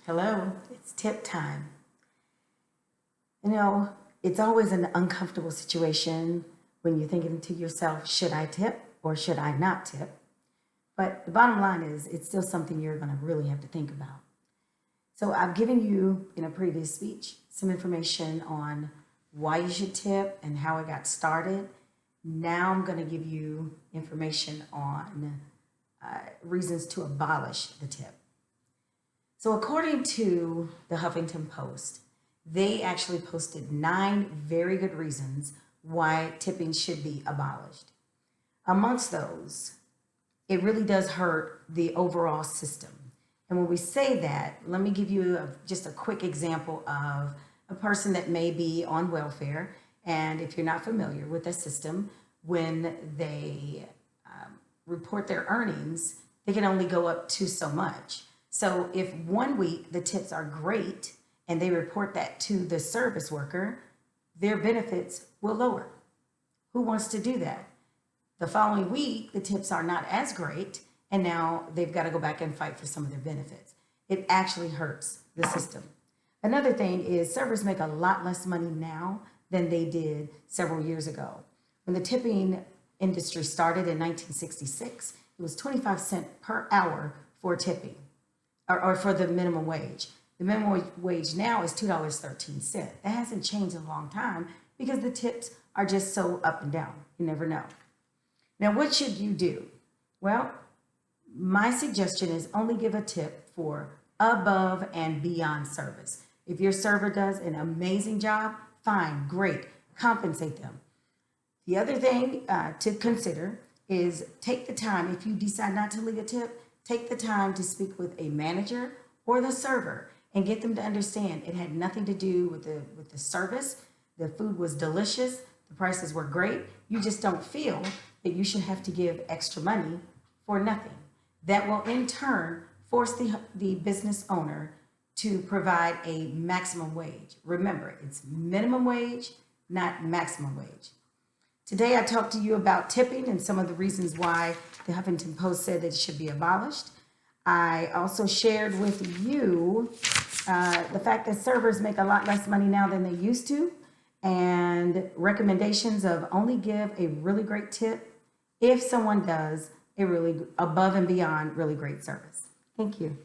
Hello, it's tip time. You know, it's always an uncomfortable situation when you're thinking to yourself, should I tip or should I not tip? But the bottom line is, it's still something you're going to really have to think about. So, I've given you in a previous speech some information on why you should tip and how it got started. Now, I'm going to give you information on reasons to abolish the tip. So according to the Huffington Post, they actually posted 9 very good reasons why tipping should be abolished. Amongst those, it really does hurt the overall system. And when we say that, let me give you just a quick example of a person that may be on welfare. And if you're not familiar with the system, when they report their earnings, they can only go up to so much. So if one week the tips are great and they report that to the service worker, their benefits will lower. Who wants to do that? The following week, the tips are not as great, and now they've got to go back and fight for some of their benefits. It actually hurts the system. Another thing is servers make a lot less money now than they did several years ago. When the tipping industry started in 1966, it was 25 cents per hour for tipping. Or for the minimum wage. The minimum wage now is $2.13. That hasn't changed in a long time because the tips are just so up and down. You never know. Now, what should you do? Well, my suggestion is only give a tip for above and beyond service. If your server does an amazing job, fine, great, compensate them. The other thing to consider is take the time, if you decide not to leave a tip, take the time to speak with a manager or the server and get them to understand it had nothing to do with the service. The food was delicious. The prices were great. You just don't feel that you should have to give extra money for nothing. That will in turn force the business owner to provide a maximum wage. Remember, it's minimum wage, not maximum wage. Today I talked to you about tipping and some of the reasons why the Huffington Post said that it should be abolished. I also shared with you the fact that servers make a lot less money now than they used to, and recommendations of only give a really great tip if someone does a really above and beyond really great service. Thank you.